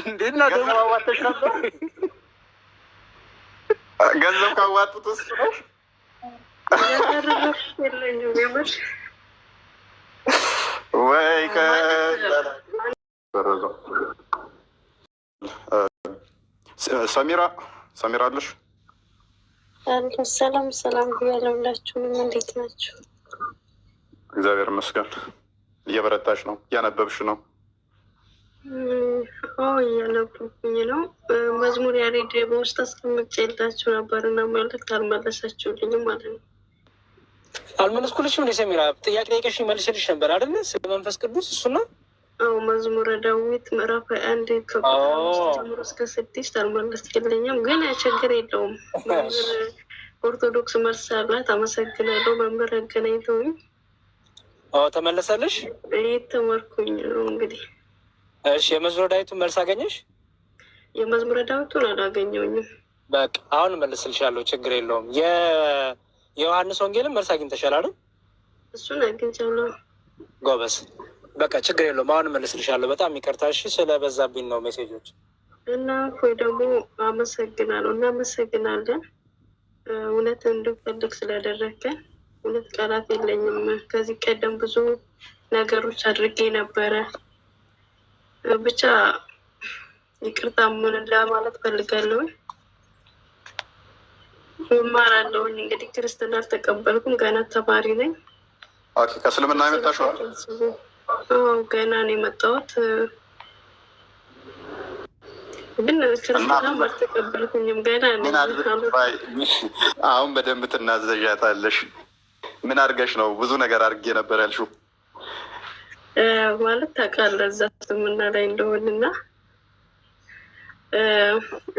እንዴት ነው ገንዘብ አዋጥተሽ ነበር? ገንዘብ ካዋጡት እሱ ነው ወይ ሰሚራ አለሽ? ሰላም ሰላም ብያለሁላችሁም። እንዴት ናችሁ? እግዚአብሔር ይመስገን። እየበረታሽ ነው? እያነበብሽ ነው? እያነበብኩኝ ነው። መዝሙር ያሬድ በውስጥ አስቀምጬላችሁ ነበር እና መልዕክት አልመለሳችሁልኝም ማለት ነው። አልመለስኩልሽም እንደ ሰሚራ ጥያቄ ጠይቀሽ መልስልሽ ነበር አይደለ? ስለ መንፈስ ቅዱስ እሱ ነው። መዝሙረ ዳዊት ምዕራፍ 1 ጀምሮ እስከ 6 አልመለስክልኝም፣ ግን ችግር የለውም። መምህር ኦርቶዶክስ መልስ አላት። አመሰግናለሁ። መምህር አገናኝተውኝ ተመለሰልሽ? እየተማርኩኝ ነው እንግዲህ። እሺ የመዝሙረ ዳዊቱን መልስ አገኘሽ? የመዝሙረ ዳዊቱን አላገኘውኝም። በቃ አሁን መልስልሻለሁ፣ ችግር የለውም። የዮሐንስ ወንጌልን መልስ አግኝተሻል አይደል? እሱን አግኝቻለሁ። ጎበዝ። በቃ ችግር የለውም። አሁን መልስልሻለሁ። በጣም ይቅርታ እሺ፣ ስለበዛብኝ ነው ሜሴጆች እና ፎይ ደግሞ አመሰግናለሁ። እናመሰግናለን እውነት እንድፈልግ ስላደረገን። እውነት ቃላት የለኝም። ከዚህ ቀደም ብዙ ነገሮች አድርጌ ነበረ። ብቻ ይቅርታ ምን ለማለት ፈልጋለሁ። እማራለሁኝ እንግዲህ ክርስትና አልተቀበልኩም፣ ገና ተማሪ ነኝ። ከእስልምና የመጣሽው? ገና ነው የመጣሁት፣ ግን ክርስትና አልተቀበልኩኝም ገና ነው። አሁን በደንብ ትናዘዣታለሽ። ምን አድርገሽ ነው? ብዙ ነገር አድርጌ ነበር ያልሽው ማለት ታውቃለህ፣ እዛ እስልምና ላይ እንደሆንና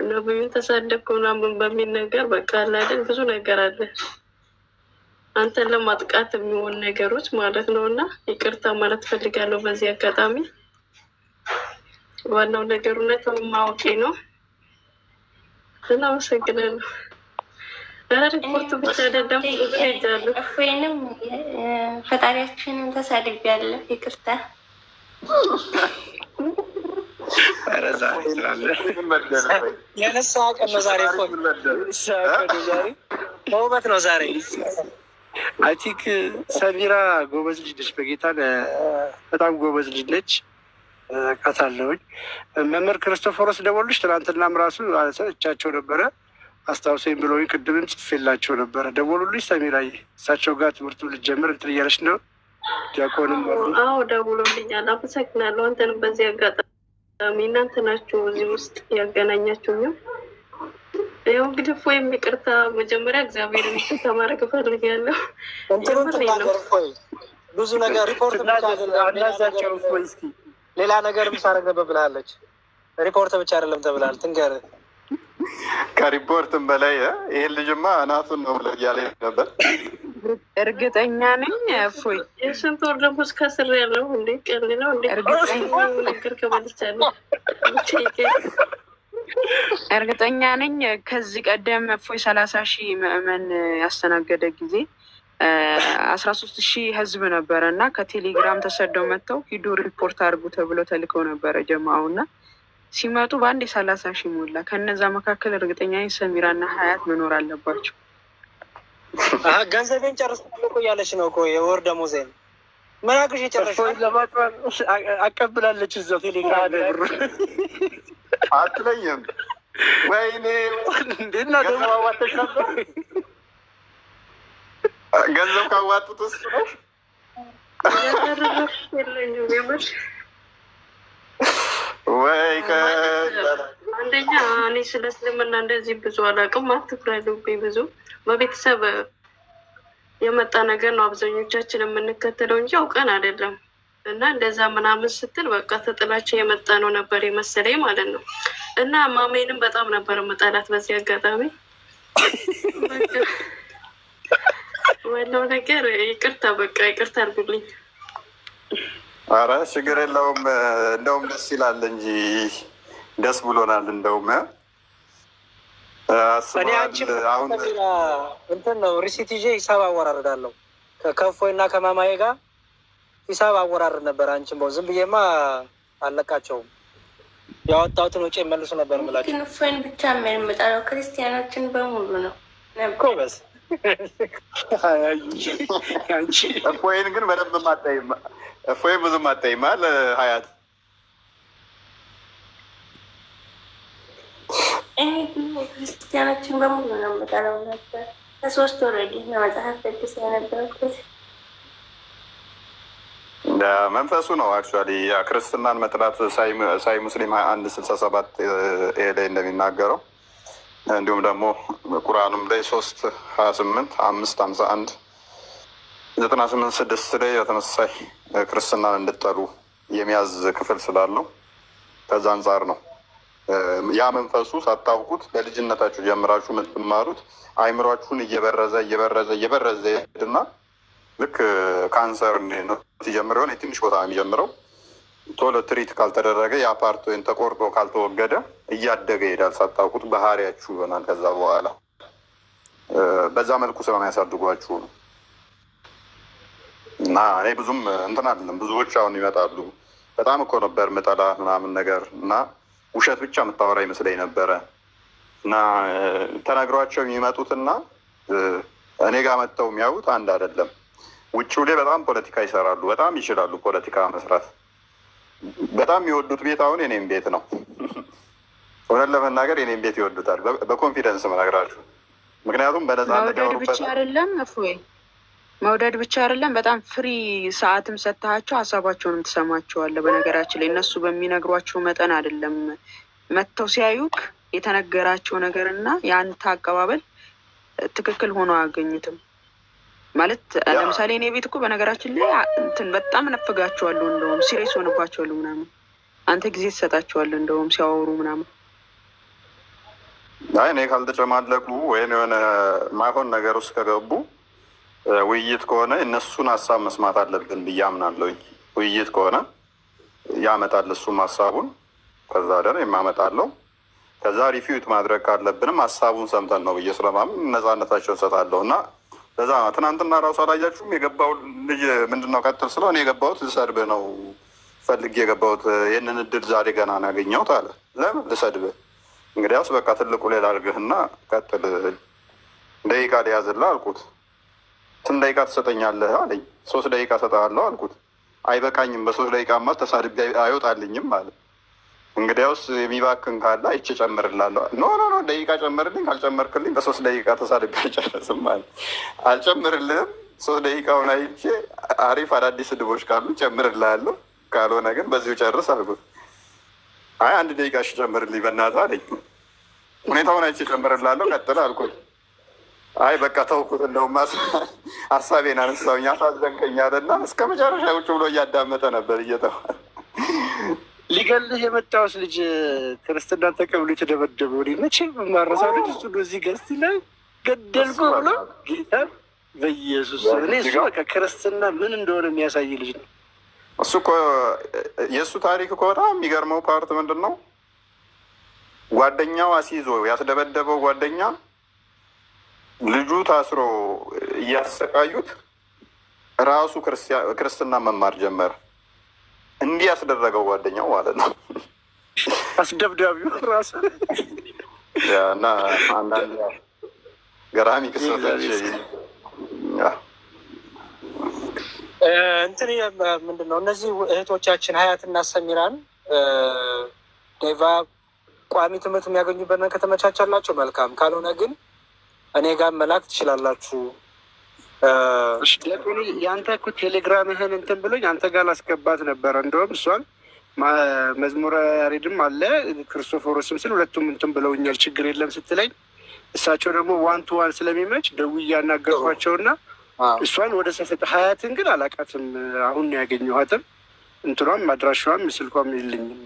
ነብዩን ተሳደብኩ ምናምን በሚል ነገር በቃ አይደል ብዙ ነገር አለ አንተን ለማጥቃት የሚሆን ነገሮች ማለት ነው። እና ይቅርታ ማለት ፈልጋለሁ በዚህ አጋጣሚ። ዋናው ነገር እውነቱን ማወቄ ነው። እናመሰግናለሁ። ሪፖርት ብቻ አይደለም ሄጃለሁ። እፎይንም ፈጣሪያችንን ተሳድቤያለሁ፣ ይቅርታ። የነሳ ቀን ነው ዛሬ። በውበት ነው ዛሬ። አይ ቲንክ ሰሚራ ጎበዝ ልጅ ነች፣ በጌታ በጣም ጎበዝ ልጅ ነች። ቃታለሁኝ መምህር ክርስቶፎሮስ ደወሉሽ? ትናንትናም ራሱ እቻቸው ነበረ አስታውሰኝ ብለውኝ ቅድምም ጽፌላቸው ነበረ። ደወሉልሽ? ሰሚራዬ እሳቸው ጋር ትምህርቱ ልጀምር እንትን እያለች ነው። ዲያቆንም አዎ ደውሎልኛል። አመሰግናለሁ። አንተንም በዚህ አጋጣሚ እናንተ ናችሁ እዚህ ውስጥ ያገናኛችሁኝም። ያው እንግዲህ ፎይ ይቅርታ፣ መጀመሪያ እግዚአብሔር ተማረክ ፈልጊያለሁ። ብዙ ነገር ሪፖርት አናዛቸው ፎይ እስኪ ሌላ ነገር ምሳረግ ነበር ብላለች። ሪፖርት ብቻ አይደለም ተብላል። ትንገር ከሪፖርትም በላይ ይሄን ልጅማ እናቱን ነው ብለ እያለ ነበር። እርግጠኛ ነኝ ፎይ የስንት ወር ደግሞ እስከስር ያለው እንዴ ቀል ነው እንዴ ነገር ከበልቻለሁ። እርግጠኛ ነኝ ከዚህ ቀደም ፎይ 30,000 ምዕመን ያስተናገደ ጊዜ 13,000 ህዝብ ነበረ እና ከቴሌግራም ተሰደው መጥተው ሂዱ ሪፖርት አድርጉ ተብሎ ተልከው ነበረ ጀማው እና ሲመጡ በአንድ 30,000 ሞላ። ከነዛ መካከል እርግጠኛ ሰሚራና ሀያት መኖር አለባቸው። ገንዘቤን ጨርሳለሁ እኮ እያለች ነው እኮ የወር ደሞዜን ምን አግሽ የጨረስኩት አቀብላለች እዛው ቴሌግራም ብሩ አትለኝም። ወይኔ እንዴት ነው ገንዘብ አዋጥተሽ ነበር? ገንዘብ ካዋጡት እሱ ነው ወይ? አንደኛ እኔ ስለ እስልምና እንደዚህ ብዙ አላውቅም፣ አትፍረዱብኝ። ብዙ በቤተሰብ የመጣ ነገር ነው አብዛኞቻችን የምንከተለው እንጂ አውቀን አይደለም። እና እንደዛ ምናምን ስትል በቃ ተጥላቸው የመጣ ነው ነበር የመሰለኝ ማለት ነው። እና ማሜንም በጣም ነበር መጣላት በዚህ አጋጣሚ። ዋናው ነገር ይቅርታ፣ በቃ ይቅርታ አድርጉልኝ። አረ ችግር የለውም። እንደውም ደስ ይላል እንጂ ደስ ብሎናል። እንደውም እኔ አንቺም አሁን እንትን ነው ሪሲት ይዤ ሂሳብ አወራርዳለሁ ከከፎይ እና ከማማዬ ጋር ሂሳብ አወራርድ ነበር። አንቺም ዝም ብዬማ አለቃቸውም። ያወጣሁትን ወጪ መልሱ ነበር የምላቸው። ግን እፎይን ብቻ የምጠራው ክርስቲያኖችን በሙሉ ነው እኮ በስ እፎይን ግን በደንብ ማጣይም እፎይን ብዙ ማጣይም አለ ሀያት እኔ ክርስቲያኖችን በሙሉ ነው የምጠራው ነበር። ከ3 ወር ወዲህ ነው መጽሐፍ ቅዱስ ያነበብኩት። መንፈሱ ነው አክቹዋሊ ክርስትናን መጥራት ሳይ ሙስሊም 2167 ላይ እንደሚናገረው እንዲሁም ደግሞ ቁርአኑም ላይ 3:28 5:51 98:6 ላይ በተመሳሳይ ክርስትናን እንድጠሉ የሚያዝ ክፍል ስላለው ከዛ አንጻር ነው ያ መንፈሱ ሳታውቁት በልጅነታችሁ ጀምራችሁ የምትማሩት አይምሯችሁን እየበረዘ ይሄድና ልክ ካንሰር ሲጀምር የሆነ የትንሽ ቦታ የሚጀምረው ቶሎ ትሪት ካልተደረገ ያ ፓርት ወይም ተቆርጦ ካልተወገደ እያደገ ይሄዳል። ሳታውቁት ባህሪያችሁ ይሆናል። ከዛ በኋላ በዛ መልኩ ስለሚያሳድጓችሁ ነው። እና እኔ ብዙም እንትን አይደለም። ብዙዎች አሁን ይመጣሉ በጣም እኮ ነበር ምጠላ ምናምን ነገር እና ውሸት ብቻ የምታወራ ይመስለኝ ነበረ እና ተነግሯቸው የሚመጡትና እኔ ጋር መጥተው የሚያዩት አንድ አይደለም። ውጭው ላይ በጣም ፖለቲካ ይሰራሉ፣ በጣም ይችላሉ ፖለቲካ መስራት። በጣም የሚወዱት ቤት አሁን የኔም ቤት ነው። እውነት ለመናገር የኔም ቤት ይወዱታል። በኮንፊደንስ መነግራችሁ። ምክንያቱም በነፃነት መውደድ ብቻ አይደለም እፎይ፣ መውደድ ብቻ አይደለም፣ በጣም ፍሪ ሰዓትም ሰጥተሃቸው ሀሳባቸውንም ትሰማቸዋለህ። በነገራችን ላይ እነሱ በሚነግሯቸው መጠን አይደለም መጥተው ሲያዩክ የተነገራቸው ነገር እና የአንተ አቀባበል ትክክል ሆኖ አያገኙትም። ማለት ለምሳሌ እኔ ቤት እኮ በነገራችን ላይ እንትን በጣም ነፍጋቸዋለሁ፣ እንደውም ሲሪየስ ሆንባቸዋለሁ ምናምን። አንተ ጊዜ ትሰጣቸዋለህ እንደውም ሲያወሩ ምናምን። አይ እኔ ካልተጨማለቁ ወይም የሆነ ማይሆን ነገር ውስጥ ከገቡ ውይይት ከሆነ እነሱን ሀሳብ መስማት አለብን ብዬ አምናለሁኝ። ውይይት ከሆነ ያመጣል እሱም ሀሳቡን፣ ከዛ ደን የማመጣለው። ከዛ ሪፊዩት ማድረግ ካለብንም ሀሳቡን ሰምተን ነው ብዬ ስለማምን ነፃነታቸውን ሰጣለሁ እና በዛ ትናንትና ራሱ አላያችሁም? የገባው ልጅ ምንድነው ቀጥል ስለው እኔ የገባሁት ልሰድብህ ነው ፈልጌ የገባሁት ይህንን እድል ዛሬ ገና ነው ያገኘሁት አለ። ለምን ልሰድብህ? እንግዲያውስ በቃ ትልቁ ሌላ አድርግህና ቀጥል፣ ደቂቃ ሊያዝልህ አልኩት። ስንት ደቂቃ ትሰጠኛለህ አለኝ። 3 ደቂቃ ሰጠሃለሁ አልኩት። አይበቃኝም፣ በ3 ደቂቃማ ተሳድቤ አይወጣልኝም አለ። እንግዲያውስ የሚባክን ካለ አይቼ ጨምርላለሁ። ኖ ደቂቃ ጨምርልኝ፣ ካልጨመርክልኝ በ3 ደቂቃ ተሳድቤ አይጨርስም አለ። አልጨምርልህም፣ 3 ደቂቃውን አይቼ አሪፍ አዳዲስ ስድቦች ካሉ ጨምርላለሁ፣ ካልሆነ ግን በዚሁ ጨርስ አልኩት። አይ 1 ደቂቃ እሺ ጨምርልኝ በእናትህ አለኝ። ሁኔታውን አይቼ ጨምርላለሁ ቀጥል አልኩት። አይ በቃ ተውኩት። እንደውም ሀሳቤን አነሳሁኝ፣ አሳዘንከኝ አለና እስከ መጨረሻ ውጭ ብሎ እያዳመጠ ነበር እየተባለ ሊገልህ የመጣውስ ልጅ ክርስትና ተቀብሎ የተደበደበው መቼም የማረሳው ልጅ እሱ እዚህ ገዝት ላይ ገደልኩ ብሎ ጌታ በኢየሱስ እኔ እሱ በቃ ክርስትና ምን እንደሆነ የሚያሳይ ልጅ ነው። እሱ እኮ የእሱ ታሪክ እኮ በጣም የሚገርመው ፓርት ምንድን ነው? ጓደኛው አስይዞ ያስደበደበው ጓደኛ ልጁ ታስሮ እያሰቃዩት ራሱ ክርስትና መማር ጀመረ። እንዲህ ያስደረገው ጓደኛው ማለት ነው። አስደብዳቢው ራሱ እና አንዳንድ ገራሚ ክስተቶች እንትን ምንድን ነው እነዚህ እህቶቻችን ሀያትና ሰሚራን ዴቫ ቋሚ ትምህርት የሚያገኙበት ነገር ከተመቻቻላቸው መልካም፣ ካልሆነ ግን እኔ ጋር መላክ ትችላላችሁ። የአንተ እኮ ቴሌግራምህን እንትን ብሎኝ አንተ ጋር ላስገባት ነበረ። እንደውም እሷን መዝሙረ ያሬድም አለ ክርስቶፎሮስም ስል ሁለቱም እንትን ብለውኛል፣ ችግር የለም ስትለኝ እሳቸው ደግሞ 1 to 1 ስለሚመች ደውዬ ያናገርኳቸውና እሷን ወደ ሰፈጥ ሀያትን ግን አላቃትም። አሁን ነው ያገኘኋትም። እንትኗም አድራሻዋም ስልኳም የለኝም።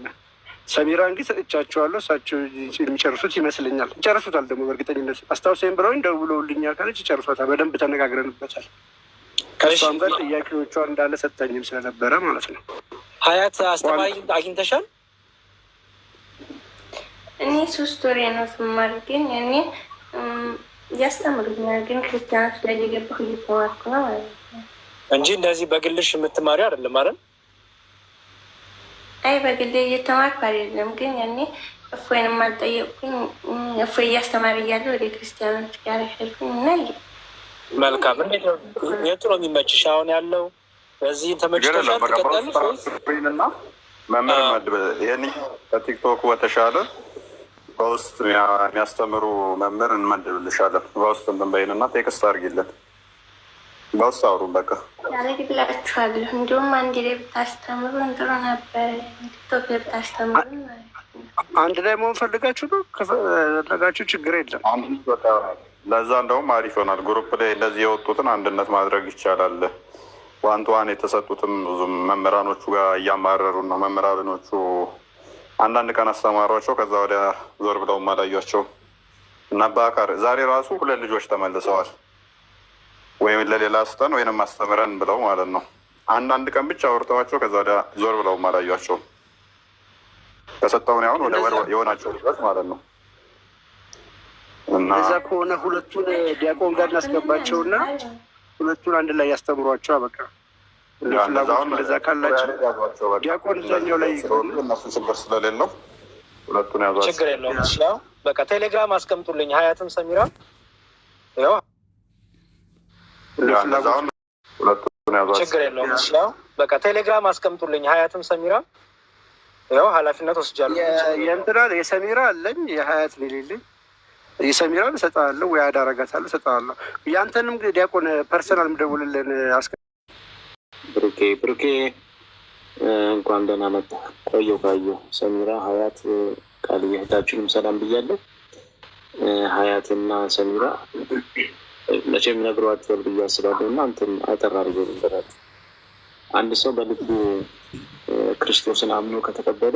ሰሚራን ግን ሰጥቻቸዋለሁ። እሳቸው የሚጨርሱት ይመስለኛል። ይጨርሱታል ደግሞ በእርግጠኝነት አስታውሰኝ ብለውኝ ደውለውልኛል። ካለች ይጨርሷታል። በደንብ ተነጋግረንበታል። ከእሷም ጋር ጥያቄዎቿ እንዳለ ሰጥታኝም ስለነበረ ማለት ነው። ሀያት አስተማሪ አግኝተሻል? እኔ 3 ወር ነው ስማር፣ ግን እኔ ያስተምሩኛል። ግን ክርስቲያኖች ላይ የገባሁ እየተማርኩ ነው ማለት ነው እንጂ እንደዚህ በግልሽ የምትማሪው አይደለም አይደል? አይ በግሌ እየተማርኩ አይደለም፣ ግን ያኔ እፎይንም አልጠየቅኩኝ። እፎይ እያስተማር እያለ ወደ ክርስቲያኖች ጋር ሄድኩኝ እና መልካም። እንዴት ነው የቱ ነው የሚመችሽ አሁን ያለው? በዚህ ተመችቶሻል? ትቀጥላለሽ? መምህር መድብ ይህን ከቲክቶክ በተሻለ በውስጥ የሚያስተምሩ መምህር እንመድብልሻለን። በውስጥ እንትን በይንና ቴክስት አድርጊልን። በውስጥ አውሩን በቃ ያደርግላችኋለሁ። እንዲሁም አንድ ላይ ብታስተምሩ ጥሩ ነበር። ቲክቶክ ላይ ብታስተምሩ አንድ ላይ መሆን ፈልጋችሁ ነው? ከፈለጋችሁ ችግር የለም። ለዛ እንደውም አሪፍ ይሆናል። ግሩፕ ላይ እንደዚህ የወጡትን አንድነት ማድረግ ይቻላል። ዋን ቱ ዋን የተሰጡትም ብዙም መምህራኖቹ ጋር እያማረሩ ነው። መምህራኖቹ አንዳንድ ቀን አስተማሯቸው፣ ከዛ ወዲያ ዞር ብለው አላዩቸው እና በአካር ዛሬ ራሱ 2 ልጆች ተመልሰዋል። ወይም ለሌላ ስጠን ወይንም አስተምረን ብለው ማለት ነው። አንዳንድ ቀን ብቻ አውርተዋቸው ከዛ ወዲያ ዞር ብለው አላዩቸው። ከሰጠውን ያሁን ወደ ወር የሆናቸው ልጆች ማለት ነው። እና እዛ ከሆነ ሁለቱን ዲያቆን ጋር እናስገባቸውና ሁለቱን አንድ ላይ ያስተምሯቸው። በቃ እንደዛ ካላቸው ዲያቆን እዛኛው ላይ እነሱ ችግር ስለሌለው ሁለቱን ያዟቸው። ችግር የለውም። በቃ ቴሌግራም አስቀምጡልኝ። ሀያትም ሰሚራ ችግር የለውም። በቃ ቴሌግራም አስቀምጡልኝ። ሀያትም ሰሚራ ያው ኃላፊነት ወስጃለሁ። የእንትና የሰሚራ አለኝ፣ የሀያት የሌለኝ። የሰሚራን እሰጥሃለሁ ወይ አዳረጋታለሁ እሰጥሃለሁ። ያንተንም ዲያቆን ፐርሰናል ምደውልልን። ብሩኬ እንኳን ደህና መጣ። ቆየሁ ካየሁ። ሰሚራ፣ ሀያት፣ ቃል እህታችንም ሰላም ብያለሁ። ሀያትና ሰሚራ መቼም ነግሯቸዋል ብዬ አስባለሁ እና አንተም አጠር አድርገው ልንገራችሁ። አንድ ሰው በልቡ ክርስቶስን አምኖ ከተቀበለ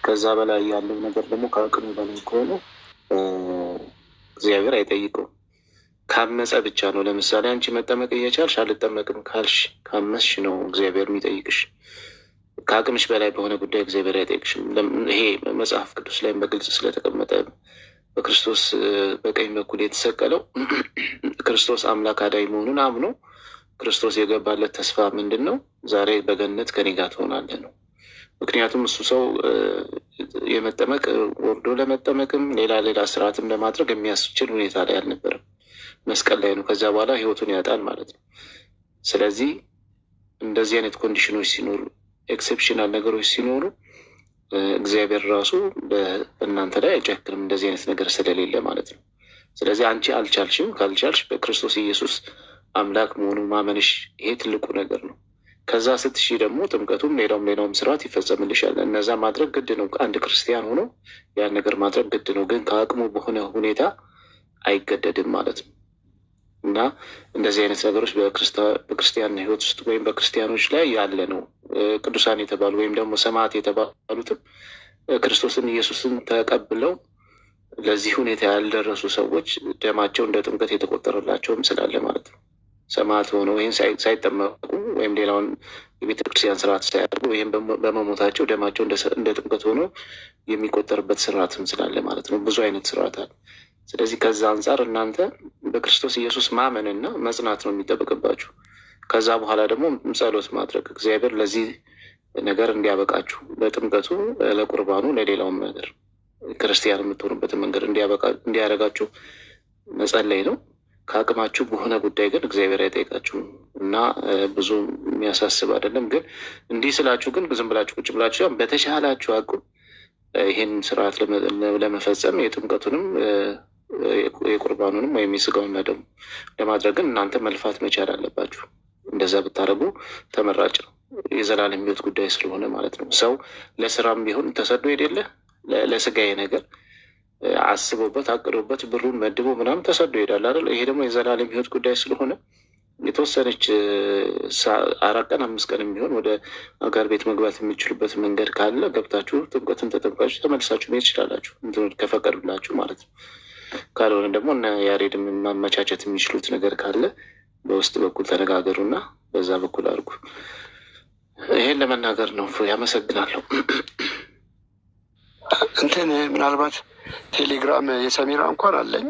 ከዛ በላይ ያለው ነገር ደግሞ ከአቅሙ በላይ ከሆነ እግዚአብሔር አይጠይቀውም። ካመፀ ብቻ ነው። ለምሳሌ አንቺ መጠመቅ እየቻልሽ አልጠመቅም ካልሽ ካመስሽ ነው እግዚአብሔር የሚጠይቅሽ። ከአቅምሽ በላይ በሆነ ጉዳይ እግዚአብሔር አይጠይቅሽም። ይሄ መጽሐፍ ቅዱስ ላይም በግልጽ ስለተቀመጠ በክርስቶስ በቀኝ በኩል የተሰቀለው ክርስቶስ አምላክ አዳኝ መሆኑን አምኖ ክርስቶስ የገባለት ተስፋ ምንድን ነው? ዛሬ በገነት ከኔ ጋር ትሆናለህ ነው። ምክንያቱም እሱ ሰው የመጠመቅ ወርዶ ለመጠመቅም ሌላ ስርዓትም ለማድረግ የሚያስችል ሁኔታ ላይ አልነበረም። መስቀል ላይ ነው። ከዚያ በኋላ ህይወቱን ያጣል ማለት ነው። ስለዚህ እንደዚህ አይነት ኮንዲሽኖች ሲኖሩ፣ ኤክሴፕሽናል ነገሮች ሲኖሩ እግዚአብሔር ራሱ በእናንተ ላይ አይጨክንም፣ እንደዚህ አይነት ነገር ስለሌለ ማለት ነው። ስለዚህ አንቺ አልቻልሽም። ካልቻልሽ በክርስቶስ ኢየሱስ አምላክ መሆኑን ማመንሽ ይሄ ትልቁ ነገር ነው። ከዛ ስትሺ ደግሞ ጥምቀቱም ሌላውም ስርዓት ይፈጸምልሻል። እነዛ ማድረግ ግድ ነው። አንድ ክርስቲያን ሆኖ ያን ነገር ማድረግ ግድ ነው። ግን ከአቅሙ በሆነ ሁኔታ አይገደድም ማለት ነው። እና እንደዚህ አይነት ነገሮች በክርስቲያን ህይወት ውስጥ ወይም በክርስቲያኖች ላይ ያለ ነው። ቅዱሳን የተባሉ ወይም ደግሞ ሰማዕት የተባሉትም ክርስቶስን ኢየሱስን ተቀብለው ለዚህ ሁኔታ ያልደረሱ ሰዎች ደማቸው እንደ ጥምቀት የተቆጠረላቸውም ስላለ ማለት ነው። ሰማዕት ሆነው ይህን ሳይጠመቁ ወይም ሌላውን የቤተክርስቲያን ስርዓት ሳያደርጉ ይህም በመሞታቸው ደማቸው እንደ ጥምቀት ሆኖ የሚቆጠርበት ስርዓትም ስላለ ማለት ነው። ብዙ አይነት ስርዓት አለ። ስለዚህ ከዛ አንጻር እናንተ በክርስቶስ ኢየሱስ ማመንና መጽናት ነው የሚጠበቅባችሁ። ከዛ በኋላ ደግሞ ጸሎት ማድረግ እግዚአብሔር ለዚህ ነገር እንዲያበቃችሁ በጥምቀቱ፣ ለቁርባኑ፣ ለሌላውም ነገር ክርስቲያን የምትሆኑበትን መንገድ እንዲያደርጋችሁ መጸለይ ነው። ከአቅማችሁ በሆነ ጉዳይ ግን እግዚአብሔር አይጠይቃችሁም እና ብዙ የሚያሳስብ አይደለም። ግን እንዲህ ስላችሁ ግን ዝም ብላችሁ ቁጭ ብላችሁ በተሻላችሁ አቁም ይህን ስርዓት ለመፈጸም የጥምቀቱንም የቁርባኑንም ወይም የስጋውና ደሙ ለማድረግ ግን እናንተ መልፋት መቻል አለባችሁ። እንደዛ ብታደርጉ ተመራጭ ነው። የዘላለም ሕይወት ጉዳይ ስለሆነ ማለት ነው። ሰው ለስራም ቢሆን ተሰዶ የሌለ ለስጋዬ ነገር አስቦበት አቅዶበት ብሩን መድቦ ምናምን ተሰዶ ይሄዳል አይደል? ይሄ ደግሞ የዘላለም ሕይወት ጉዳይ ስለሆነ የተወሰነች 4 ቀን 5 ቀን የሚሆን ወደ አገር ቤት መግባት የሚችሉበት መንገድ ካለ ገብታችሁ ጥምቀትን ተጠምቃችሁ ተመልሳችሁ መሄድ ይችላላችሁ፣ ከፈቀዱላችሁ ማለት ነው። ካልሆነ ደግሞ እና ያሬድ ማመቻቸት የሚችሉት ነገር ካለ በውስጥ በኩል ተነጋገሩና በዛ በኩል አድርጉ። ይሄን ለመናገር ነው። ያመሰግናለሁ። እንትን ምናልባት ቴሌግራም የሰሚራ እንኳን አለኝ